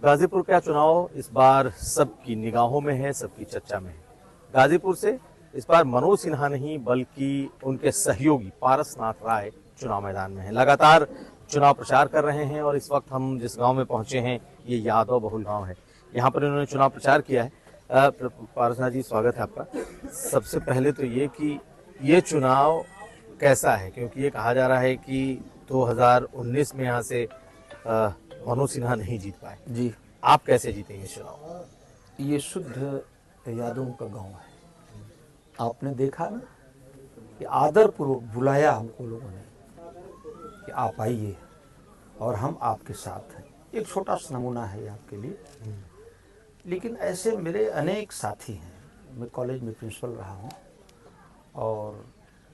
गाजीपुर का चुनाव इस बार सबकी निगाहों में है, सबकी चर्चा में है। गाजीपुर से इस बार मनोज सिन्हा नहीं बल्कि उनके सहयोगी पारसनाथ राय चुनाव मैदान में हैं। लगातार चुनाव प्रचार कर रहे हैं और इस वक्त हम जिस गांव में पहुंचे हैं ये यादव बहुल गांव है। यहाँ पर इन्होंने चुनाव प्रचार किया है। पारसनाथ जी, स्वागत है आपका। सबसे पहले तो ये कि ये चुनाव कैसा है, क्योंकि ये कहा जा रहा है कि 2019 में यहाँ से मनोज सिन्हा नहीं जीत पाए। जी, आप कैसे जीतेंगे चुनाव? ये शुद्ध यादों का गांव है। आपने देखा ना कि आदरपूर्वक बुलाया हमको लोगों ने कि आप आइए और हम आपके साथ हैं। एक छोटा सा नमूना है आपके लिए। लेकिन ऐसे मेरे अनेक साथी हैं। मैं कॉलेज में प्रिंसिपल रहा हूँ और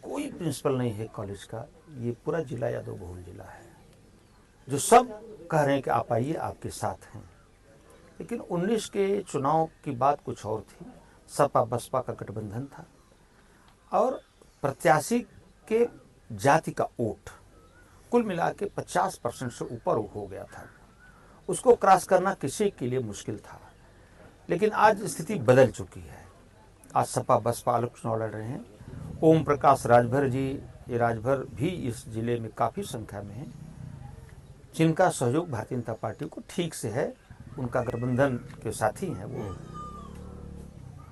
कोई प्रिंसिपल नहीं है कॉलेज का। ये पूरा जिला यादव बहुल जिला है, जो सब कह रहे हैं कि आप आइए, आपके साथ हैं। लेकिन 19 के चुनाव की बात कुछ और थी। सपा बसपा का गठबंधन था और प्रत्याशी के जाति का वोट कुल मिला के 50% से ऊपर हो गया था। उसको क्रॉस करना किसी के लिए मुश्किल था। लेकिन आज स्थिति बदल चुकी है। आज सपा बसपा अलग चुनाव लड़ रहे हैं। ओम प्रकाश राजभर जी, ये राजभर भी इस जिले में काफ़ी संख्या में हैं, जिनका सहयोग भारतीय जनता पार्टी को ठीक से है। उनका गठबंधन के साथी हैं वो।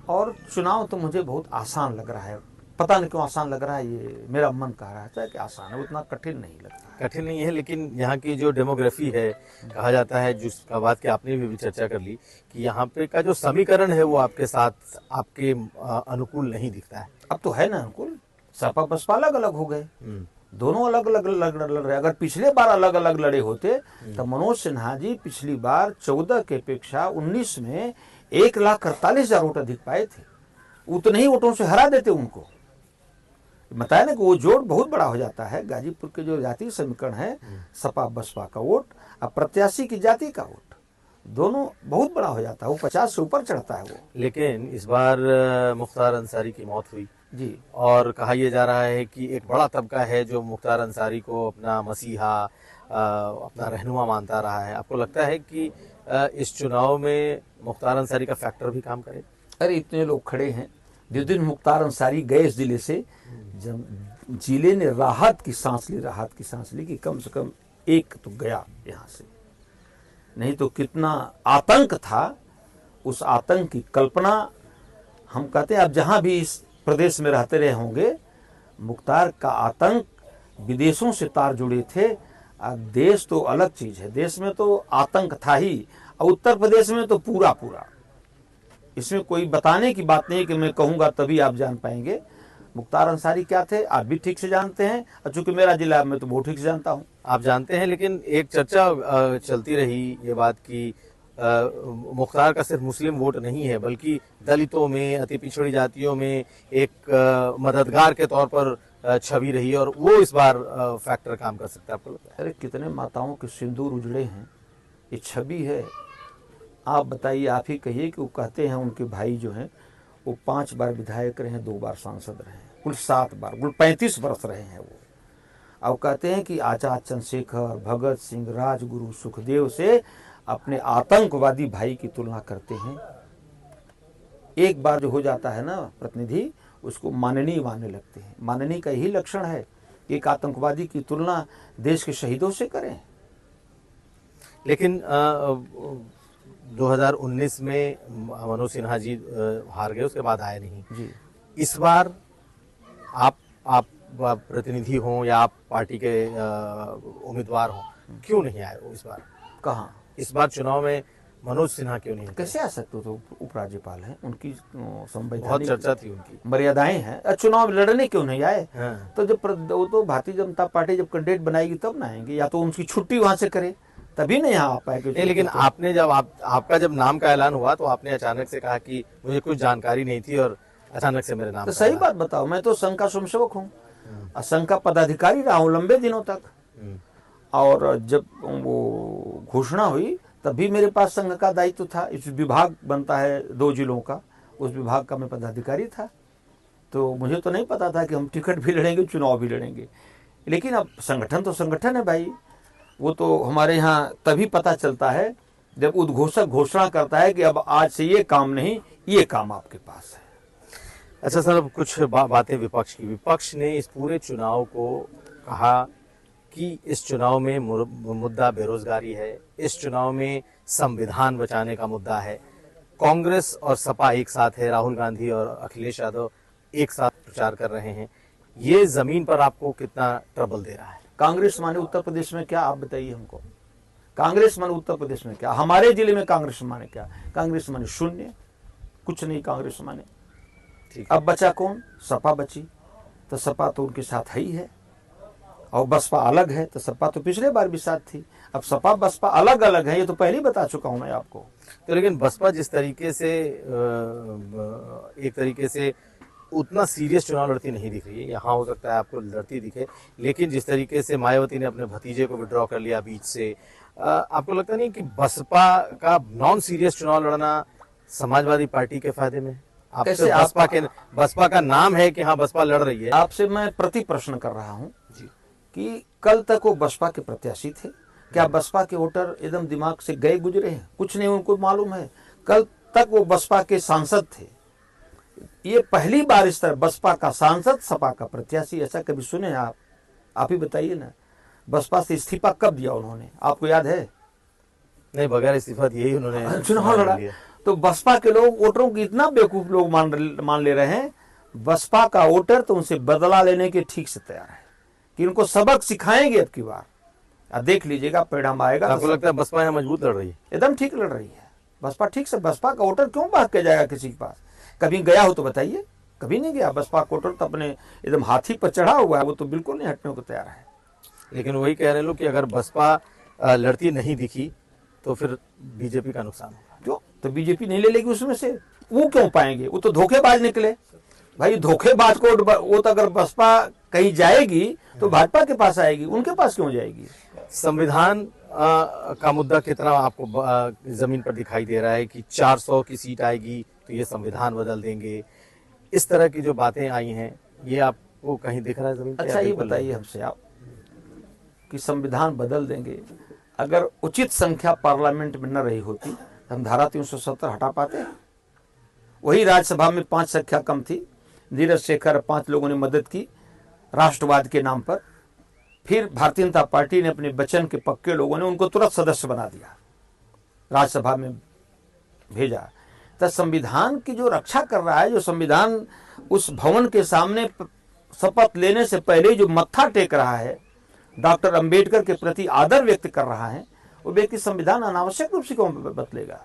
और चुनाव तो मुझे बहुत आसान लग रहा है। पता नहीं क्यों आसान लग रहा है, ये मेरा मन कह रहा है कि आसान है, उतना कठिन नहीं लगता। कठिन नहीं है, लेकिन यहाँ की जो डेमोग्राफी है, कहा जाता है, जिसका बात की आपने भी चर्चा कर ली कि यहाँ पे का जो समीकरण है वो आपके साथ आपके अनुकूल नहीं दिखता है। अब तो है ना अनुकूल। सपा बसपा अलग अलग हो गए, दोनों अलग अलग लड़ रहे। अगर पिछले बार अलग अलग लड़े होते तो मनोज सिन्हा जी पिछली बार 14 के अपेक्षा 19 में 1,48,000 वोट अधिक पाए थे। उतने ही वोटों से हरा देते उनको। बताया ना कि वो जोड़ बहुत बड़ा हो जाता है। गाजीपुर के जो जातीय समीकरण है, सपा बसपा का वोट और प्रत्याशी की जाति का वोट, दोनों बहुत बड़ा हो जाता है। वो 50 से ऊपर चढ़ता है वो। लेकिन इस बार मुख्तार अंसारी की मौत हुई जी, और कहा यह जा रहा है कि एक बड़ा तबका है जो मुख्तार अंसारी को अपना मसीहा, अपना रहनुमा मानता रहा है। आपको लगता है कि इस चुनाव में मुख्तार अंसारी का फैक्टर भी काम करे? अरे इतने लोग खड़े हैं। जिस दिन मुख्तार अंसारी गए इस जिले से, जब जिले ने राहत की सांस ली कि कम से कम एक तो गया यहाँ से। नहीं तो कितना आतंक था, उस आतंक की कल्पना हम कहते हैं। अब जहाँ भी इस प्रदेश में रहते रहे होंगे, मुख्तार का आतंक विदेशों से तार जुड़े थे। अब देश तो अलग चीज है, देश में तो आतंक था ही, और उत्तर प्रदेश में तो पूरा पूरा। इसमें कोई बताने की बात नहीं कि मैं कहूँगा तभी आप जान पाएंगे मुख्तार अंसारी क्या थे। आप भी ठीक से जानते हैं, और चूंकि मेरा जिला मैं तो बहुत ठीक से जानता हूँ। आप जानते हैं, लेकिन एक चर्चा चलती रही ये बात की मुख्तार का सिर्फ मुस्लिम वोट नहीं है, बल्कि दलितों में, अति पिछड़ी जातियों में एक मददगार के तौर पर छवि रही, और वो इस बार फैक्टर काम कर सकता है। आपको लगता है? अरे कितने माताओं के सिंदूर उजड़े हैं, ये छवि है। आप बताइए, आप ही कहिए कि वो कहते हैं उनके भाई जो हैं वो 5 बार विधायक रहे हैं, 2 बार सांसद रहे हैं, कुल 7 बार, कुल 35 वर्ष रहे हैं वो। अब कहते हैं कि आचार्य चंद्रशेखर, भगत सिंह, राजगुरु, सुखदेव से अपने आतंकवादी भाई की तुलना करते हैं। एक बार जो हो जाता है ना प्रतिनिधि, उसको माननीय मानने लगते हैं। माननीय का यही लक्षण है, एक आतंकवादी की तुलना देश के शहीदों से करें। लेकिन 2019 में मनोज सिन्हा जी हार गए, उसके बाद आए नहीं जी। इस बार आप प्रतिनिधि हों या आप पार्टी के उम्मीदवार हों, क्यों नहीं आए वो इस बार? कहाँ? इस बार चुनाव में मनोज सिन्हा क्यों नहीं? कैसे आ सकते? तो उपराज्यपाल हैं, उनकी बहुत संवैधानिक चर्चा थी उनकी, मर्यादाएं हैं। चुनाव लड़ने क्यों नहीं आए? हाँ। तो वो तो भारतीय जनता पार्टी जब कैंडिडेट बनाएगी तब ना आएंगे, या तो उनकी छुट्टी वहां से करे तभी नहीं आ पाएंगे। लेकिन आपने जब आपका जब नाम का ऐलान हुआ तो आपने अचानक से कहा कि मुझे कुछ जानकारी नहीं थी और अचानक से मेरे नाम तो सही बात बताओ, मैं तो संघ का स्वयंसेवक हूँ, संघ का पदाधिकारी रहा हूँ लंबे दिनों तक। और जब वो घोषणा हुई तभी मेरे पास संघ का दायित्व था। इस विभाग बनता है 2 जिलों का, उस विभाग का मैं पदाधिकारी था। तो मुझे तो नहीं पता था कि हम टिकट भी लड़ेंगे, चुनाव भी लड़ेंगे। लेकिन अब संगठन तो संगठन है भाई। वो तो हमारे यहाँ तभी पता चलता है जब उद्घोषक घोषणा करता है कि अब आज से ये काम नहीं, ये काम आपके पास है। अच्छा सर, अब कुछ बातें विपक्ष की। विपक्ष ने इस पूरे चुनाव को कहा कि इस चुनाव में मुद्दा बेरोजगारी है, इस चुनाव में संविधान बचाने का मुद्दा है। कांग्रेस और सपा एक साथ है, राहुल गांधी और अखिलेश यादव एक साथ प्रचार कर रहे हैं। ये जमीन पर आपको कितना ट्रबल दे रहा है? कांग्रेस माने उत्तर प्रदेश में क्या, आप बताइए हमको। कांग्रेस माने उत्तर प्रदेश में क्या, हमारे जिले में कांग्रेस माने क्या? कांग्रेस माने शून्य, कुछ नहीं कांग्रेस माने। ठीक। अब बचा कौन? सपा बची। तो सपा तो उनके साथ ही है, और बसपा अलग है। तो सपा तो पिछले बार भी साथ थी, अब सपा बसपा अलग अलग है, ये तो पहले ही बता चुका हूं मैं आपको। तो लेकिन बसपा जिस तरीके से एक तरीके से उतना सीरियस चुनाव लड़ती नहीं दिख रही है, यहाँ हो सकता है आपको लड़ती दिखे, लेकिन जिस तरीके से मायावती ने अपने भतीजे को विड्रॉ कर लिया बीच से, आपको लगता नहीं कि बसपा का नॉन सीरियस चुनाव लड़ना समाजवादी पार्टी के फायदे में? कैसे? बसपा का नाम है कि हाँ बसपा लड़ रही है। आपसे मैं प्रति प्रश्न कर रहा हूं जी कि कल तक वो बसपा के प्रत्याशी थे, क्या बसपा के वोटर एकदम दिमाग से गए गुजरे हैं? कुछ नहीं, उनको मालूम है। कल तक वो बसपा के सांसद थे, ये पहली बार इस तरह बसपा का सांसद सपा का प्रत्याशी, ऐसा कभी सुने आप ही बताइए ना। बसपा से इस्तीफा कब दिया उन्होंने, आपको याद है? नहीं, बगैर इस्तीफा दिए उन्होंने चुनाव लड़ा। तो बसपा के लोग वोटरों को इतना बेवकूफ लोग मान ले रहे हैं, बसपा का वोटर तो उनसे बदला लेने के ठीक से तैयार है कि उनको सबक सिखाएंगे अब की बार। अब देख लीजिएगा परिणाम आएगा। आपको लगता है बसपा यहाँ मजबूत लड़ रही है? एकदम ठीक लड़ रही है बसपा, ठीक से। बसपा का वोटर क्यों भाग के जाएगा किसी के पास? कभी गया हो तो बताइए, कभी नहीं गया। बसपा का वोटर तो अपने एकदम हाथी पर चढ़ा हुआ है, वो तो बिल्कुल नहीं हटने को तैयार है। लेकिन वही कह रहे लोग कि अगर बसपा लड़ती नहीं दिखी तो फिर बीजेपी का नुकसान होगा। क्यों? तो बीजेपी नहीं ले लेगी उसमें से, वो क्यों पाएंगे? वो तो धोखेबाज निकले भाई। धोखेबाज को वो तो अगर बसपा कहीं जाएगी तो भाजपा के पास आएगी, उनके पास क्यों जाएगी? संविधान का मुद्दा कितना आपको जमीन पर दिखाई दे रहा है कि 400 की सीट आएगी तो ये संविधान बदल देंगे, इस तरह की जो बातें आई हैं, ये आपको कहीं दिख रहा है जमीन पर? अच्छा, ये बताइए हमसे आप कि संविधान बदल देंगे, अगर उचित संख्या पार्लियामेंट में न रही होती तो हम धारा 370 हटा पाते? वही राज्यसभा में 5 संख्या कम थी, नीरज शेखर 5 लोगों ने मदद की राष्ट्रवाद के नाम पर। फिर भारतीय जनता पार्टी ने अपने वचन के पक्के लोगों ने उनको तुरंत सदस्य बना दिया, राज्यसभा में भेजा। तो संविधान की जो रक्षा कर रहा है, जो संविधान उस भवन के सामने शपथ लेने से पहले ही जो मत्था टेक रहा है, डॉक्टर अंबेडकर के प्रति आदर व्यक्त कर रहा है, वो व्यक्ति संविधान अनावश्यक रूप से क्यों बदलेगा?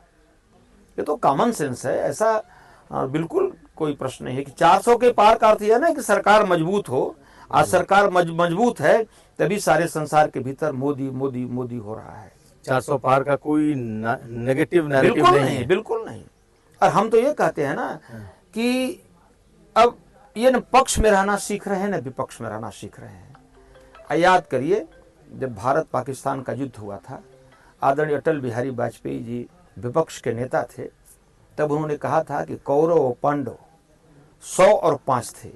ये तो कॉमन सेंस है। ऐसा बिल्कुल कोई प्रश्न नहीं है कि 400 के पार का अर्थ है ना कि सरकार मजबूत हो। आज सरकार मजबूत है तभी सारे संसार के भीतर मोदी मोदी मोदी हो रहा है। 400 पार का कोई नेगेटिव नैरेटिव बिल्कुल नहीं है। बिल्कुल नहीं। और हम तो ये कहते हैं ना कि अब ये न पक्ष में रहना सीख रहे हैं न विपक्ष में रहना सीख रहे हैं। याद करिए, जब भारत पाकिस्तान का युद्ध हुआ था, आदरणीय अटल बिहारी वाजपेयी जी विपक्ष के नेता थे, तब उन्होंने कहा था कि कौरव और पांडव 100 और 5 थे,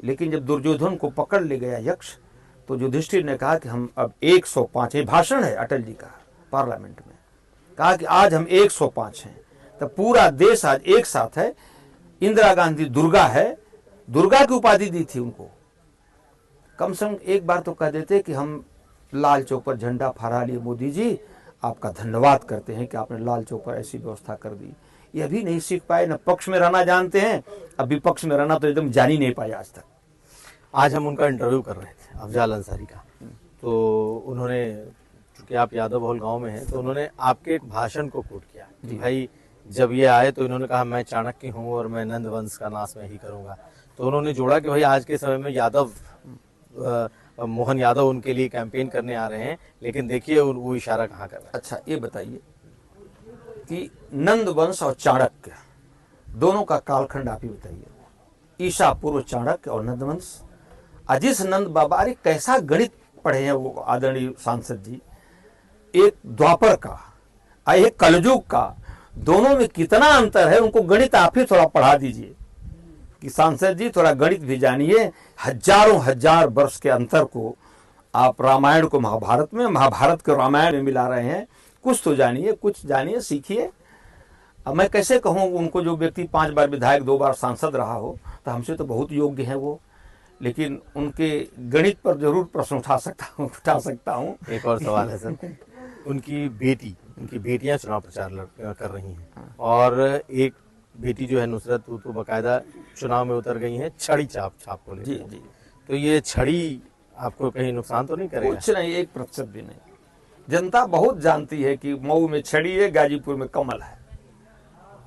लेकिन जब दुर्योधन को पकड़ ले गया यक्ष, तो युधिष्ठिर ने कहा कि हम अब 105। ये भाषण है अटल जी का पार्लियामेंट में, कहा कि आज हम 105 हैं। तो पूरा देश आज एक साथ है। इंदिरा गांधी दुर्गा है, दुर्गा की उपाधि दी थी उनको। कम से कम एक बार तो कह देते कि हम लाल चौक पर झंडा फहरा लिए, मोदी जी आपका धन्यवाद करते हैं कि आपने लाल चौक पर ऐसी व्यवस्था कर दी। ये अभी नहीं सीख पाए, न पक्ष में रहना जानते हैं, अब विपक्ष में रहना तो एकदम जान ही नहीं पाए आज तक। आज हम उनका इंटरव्यू कर रहे थे, अफजाल अंसारी का, तो उन्होंने, चूंकि आप यादव बहुल गांव में हैं, तो उन्होंने आपके एक भाषण को कोट किया कि भाई जब ये आए तो इन्होंने कहा मैं चाणक्य हूँ और मैं नंद वंश का नाश मैं ही करूंगा। तो उन्होंने जोड़ा कि भाई आज के समय में यादव मोहन यादव उनके लिए कैंपेन करने आ रहे हैं, लेकिन देखिए वो इशारा कहाँ कर रहा है। अच्छा, ये बताइए कि नंद वंश और चाणक्य दोनों का कालखंड आप ही बताइए। ईसा पूर्व चाणक्य और नंद वंश। अजिस नंद बाबा, अरे कैसा गणित पढ़े हैं वो आदरणीय सांसद जी। एक द्वापर का और एक कलयुग का, दोनों में कितना अंतर है, उनको गणित आप ही थोड़ा पढ़ा दीजिए कि सांसद जी थोड़ा गणित भी जानिए। हजारों हजार वर्ष के अंतर को आप रामायण को महाभारत में, महाभारत को रामायण में मिला रहे हैं। कुछ तो जानिए, कुछ जानिए, सीखिए। अब मैं कैसे कहूँ उनको, जो व्यक्ति 5 बार विधायक 2 बार सांसद रहा हो, तो हमसे तो बहुत योग्य है वो, लेकिन उनके गणित पर जरूर प्रश्न उठा सकता हूँ। एक और सवाल है सर, उनकी बेटियां चुनाव प्रचार कर रही हैं, और एक बेटी जो है नुसरत, वो तो बाकायदा चुनाव में उतर गई हैं छड़ी छाप को लेकर। जी जी। तो ये छड़ी आपको कहीं नुकसान तो नहीं करेगा? कुछ नहीं, 1% भी नहीं। जनता बहुत जानती है कि मऊ में छड़ी है, गाजीपुर में कमल है।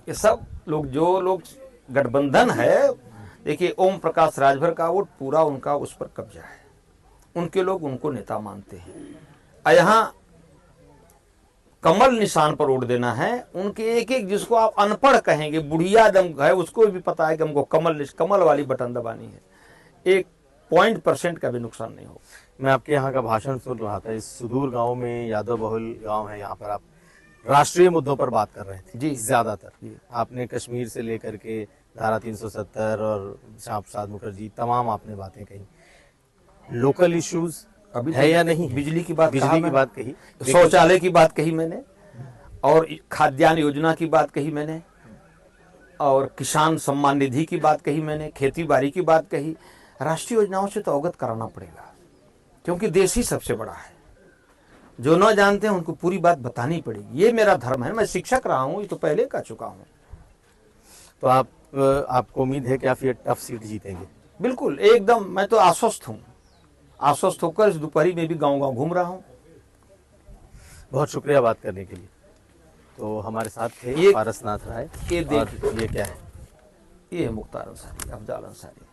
ये सब लोग, जो लोग गठबंधन है, देखिए ओम प्रकाश राजभर का वोट पूरा उनका उस पर कब्जा है, उनके लोग उनको नेता मानते हैं। यहाँ कमल निशान पर वोट देना है, उनके एक एक, जिसको आप अनपढ़ कहेंगे, बुढ़िया दम है, उसको भी पता है कि हमको कमल वाली बटन दबानी है। 1% का भी नुकसान नहीं हो। मैं आपके यहाँ का भाषण सुन रहा था, इस सुदूर गांव में, यादव बहुल गांव है, यहाँ पर आप राष्ट्रीय मुद्दों पर बात कर रहे थे जी ज्यादातर। आपने कश्मीर से लेकर के धारा 370 और श्याम प्रसाद मुखर्जी, तमाम आपने बातें कही। लोकल इश्यूज अभी है या नहीं? बिजली की बात कही, शौचालय की बात कही मैंने, और खाद्यान्न योजना की बात कही मैंने, और किसान सम्मान निधि की बात कही मैंने, खेती बाड़ी की बात कही। राष्ट्रीय योजनाओं से तो अवगत कराना पड़ेगा, क्योंकि देश ही सबसे बड़ा है। जो न जानते हैं उनको पूरी बात बतानी पड़ेगी, ये मेरा धर्म है। मैं शिक्षक रहा हूँ, ये तो पहले का चुका हूँ। तो आपको उम्मीद है कि आप ये टफ सीट जीतेंगे? बिल्कुल, एकदम। मैं तो आश्वस्त हूँ, आश्वस्त होकर इस दोपहरी में भी गांव घूम रहा हूँ। बहुत शुक्रिया बात करने के लिए। तो हमारे साथ थे पारसनाथ राय। ये ये क्या है? ये है मुख्तार अंसारी, अफजाल अंसारी।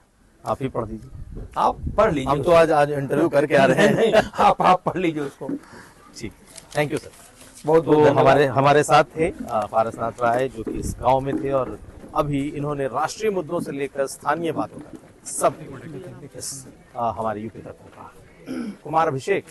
आप ही पढ़ दीजिए। आप पढ़ लीजिए। हम तो आज इंटरव्यू करके आ रहे हैं। आप पढ़ लीजिए उसको। ठीक, थैंक यू सर। बहुत तो हमारे साथ थे पारसनाथ राय, जो कि इस गांव में थे, और अभी इन्होंने राष्ट्रीय मुद्दों से लेकर स्थानीय बातों तक सब हमारे यूपी तक कहा। कुमार अभिषेक।